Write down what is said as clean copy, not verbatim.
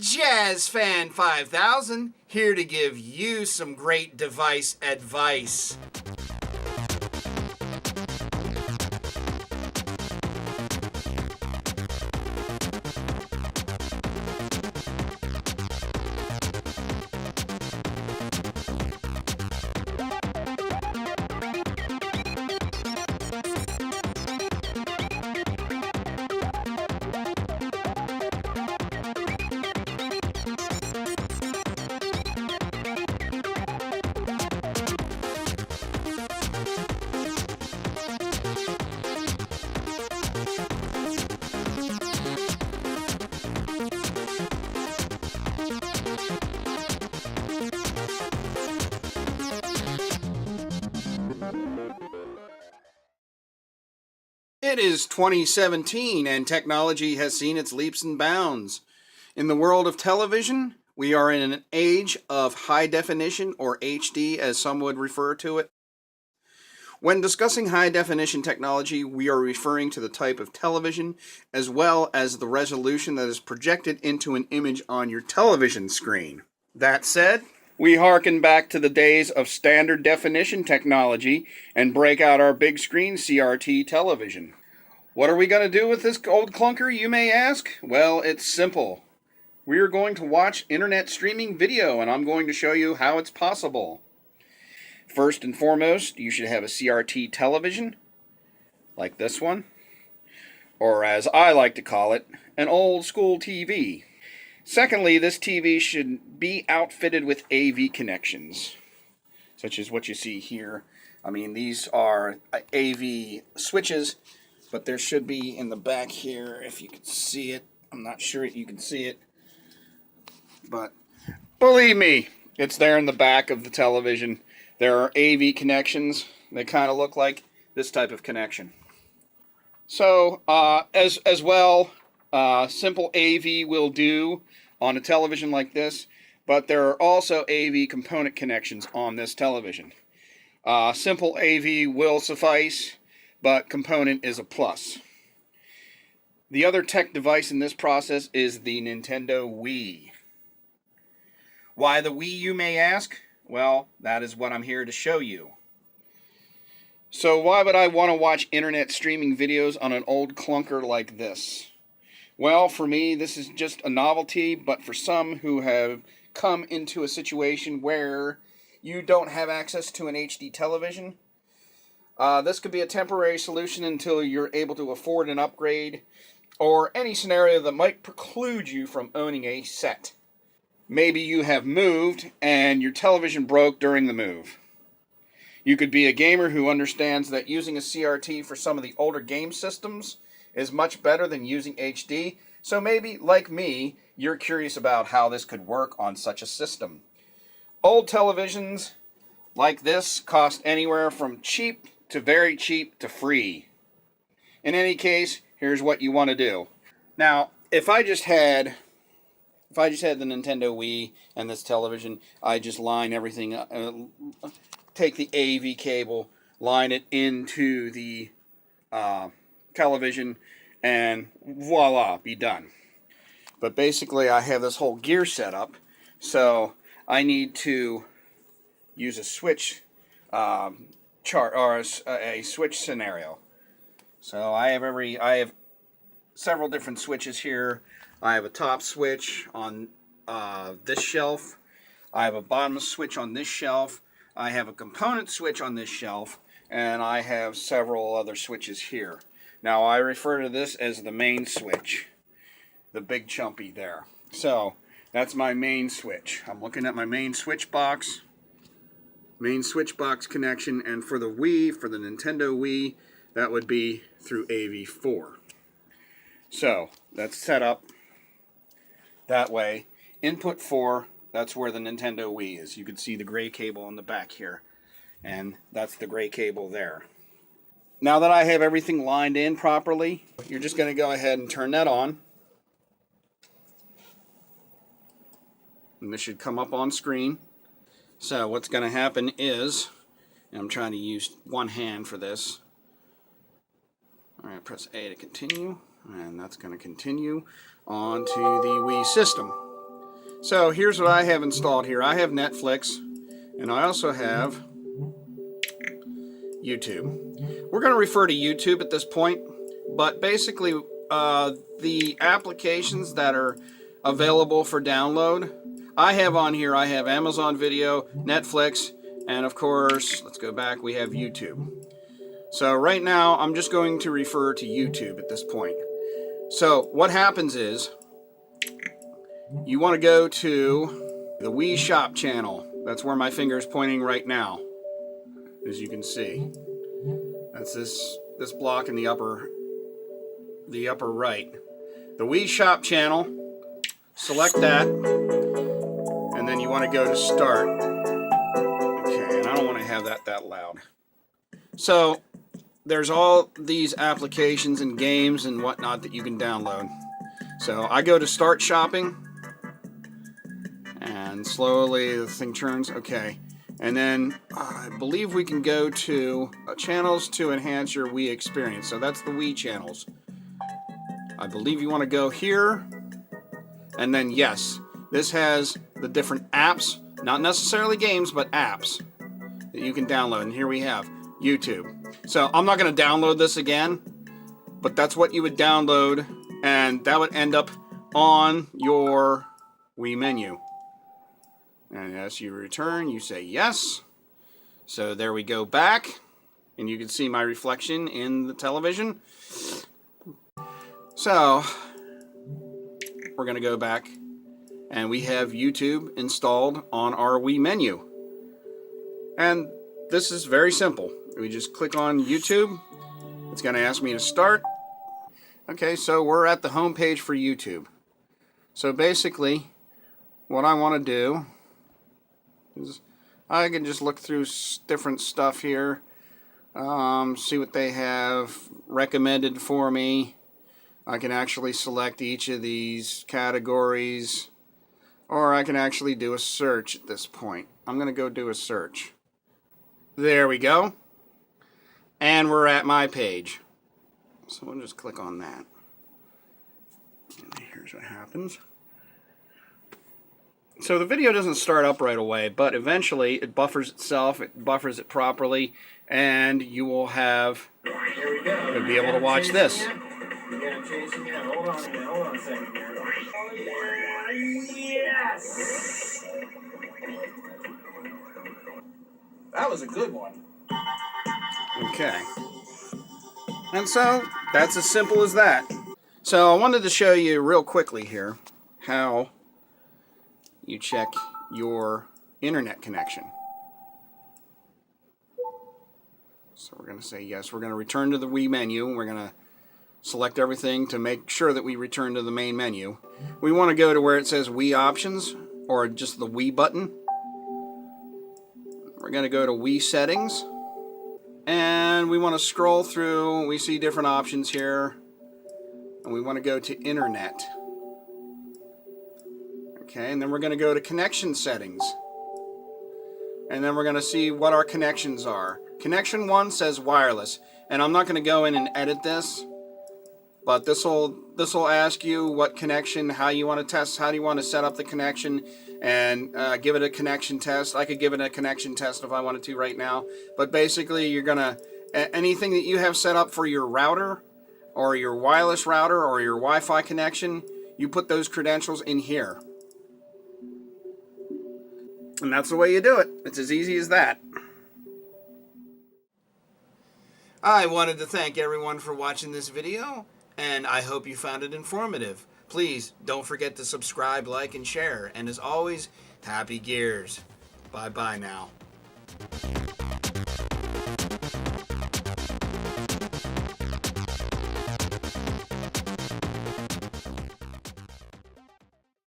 Jazzfan 5000, here to give you some great device advice. It is 2017 and technology has seen its leaps and bounds. In the world of television, we are in an age of high definition, or HD as some would refer to it. When discussing high definition technology, we are referring to the type of television as well as the resolution that is projected into an image on your television screen. That said, we hearken back to the days of standard definition technology and break out our big screen CRT television. What are we going to do with this old clunker, you may ask? Well, it's simple. We are going to watch internet streaming video, and I'm going to show you how it's possible. First and foremost, you should have a CRT television, like this one, or as I like to call it, an old school TV. Secondly, this TV should be outfitted with AV connections, such as what you see here. I mean, these are AV switches, but there should be in the back here, if you can see it. I'm not sure you can see it, but believe me, it's there in the back of the television. There are AV connections. They kind of look like this type of connection. So, as well, simple AV will do on a television like this, but there are also AV component connections on this television. Simple AV will suffice, but component is a plus. The other tech device in this process is the Nintendo Wii. Why the Wii, you may ask? Well, that is what I'm here to show you. So why would I want to watch internet streaming videos on an old clunker like this? Well, for me, this is just a novelty, but for some who have come into a situation where you don't have access to an HD television, this could be a temporary solution until you're able to afford an upgrade, or any scenario that might preclude you from owning a set. Maybe you have moved and your television broke during the move. You could be a gamer who understands that using a CRT for some of the older game systems is much better than using HD, so maybe, like me, you're curious about how this could work on such a system. Old televisions like this cost anywhere from cheap to very cheap to free. In any case, here's what you want to do. Now, if I just had the Nintendo Wii and this television, I just line everything up, take the AV cable, line it into the television, and voila, be done. But basically, I have this whole gear set up, so I need to use a switch chart or a switch scenario. So I have several different switches here. I have a top switch on this shelf. I have a bottom switch on this shelf. I have a component switch on this shelf, and I have several other switches here. Now I refer to this as the main switch, the big chumpy there. So that's my main switch. I'm looking at my main switch box connection, and for the Wii, for the Nintendo Wii, that would be through AV4. So that's set up that way. Input 4, that's where the Nintendo Wii is. You can see the gray cable on the back here, and that's the gray cable there. Now that I have everything lined in properly, you're just going to go ahead and turn that on. And this should come up on screen. So what's going to happen is, and I'm trying to use one hand for this. All right, press A to continue, and that's going to continue on to the Wii system. So here's what I have installed here. I have Netflix, and I also have YouTube. We're going to refer to YouTube at this point, but basically the applications that are available for download, I have on here, I have Amazon Video, Netflix, and of course, let's go back, we have YouTube. So right now, I'm just going to refer to YouTube at this point. So what happens is, you want to go to the Wii Shop channel. That's where my finger is pointing right now, as you can see. That's this block in the upper right. The Wii Shop channel, select that, and then you want to go to Start. Okay, and I don't want to have that loud. So there's all these applications and games and whatnot that you can download. So I go to Start Shopping, and slowly the thing turns. Okay, and then I believe we can go to channels to enhance your Wii experience. So that's the Wii channels. I believe you want to go here, and then yes, this has the different apps, not necessarily games, but apps that you can download. And here we have YouTube. So I'm not going to download this again, but that's what you would download, and that would end up on your Wii menu. And as you return, you say yes. So there we go back, and you can see my reflection in the television. So we're going to go back, and we have YouTube installed on our Wii menu. And this is very simple. We just click on YouTube. It's going to ask me to start. Okay, so we're at the home page for YouTube. So basically, what I want to do is I can just look through different stuff here, see what they have recommended for me. I can actually select each of these categories, or I can actually do a search at this point. I'm going to go do a search. There we go. And we're at my page. So we'll just click on that. And here's what happens. So the video doesn't start up right away, but eventually it buffers itself, it buffers it properly, and you will have, you'll be able to watch this. Hold on a second here. Oh, yes! That was a good one. Okay. And so, that's as simple as that. So I wanted to show you real quickly here how you check your internet connection. So we're going to say yes. We're going to return to the Wii menu. We're going to select everything to make sure that we return to the main menu. We want to go to where it says Wii Options, or just the Wii button. We're going to go to Wii Settings, and we want to scroll through. We see different options here, and we want to go to Internet. Okay, and then we're going to go to Connection Settings, and then we're going to see what our connections are. Connection 1 says wireless, and I'm not going to go in and edit this, but this will ask you what connection, how you want to test, how do you want to set up the connection, and give it a connection test. I could give it a connection test if I wanted to right now, but basically you're gonna, anything that you have set up for your router or your wireless router or your Wi-Fi connection, you put those credentials in here. And that's the way you do it. It's as easy as that. I wanted to thank everyone for watching this video, and I hope you found it informative. Please don't forget to subscribe, like, and share. And as always, happy gears. Bye-bye now.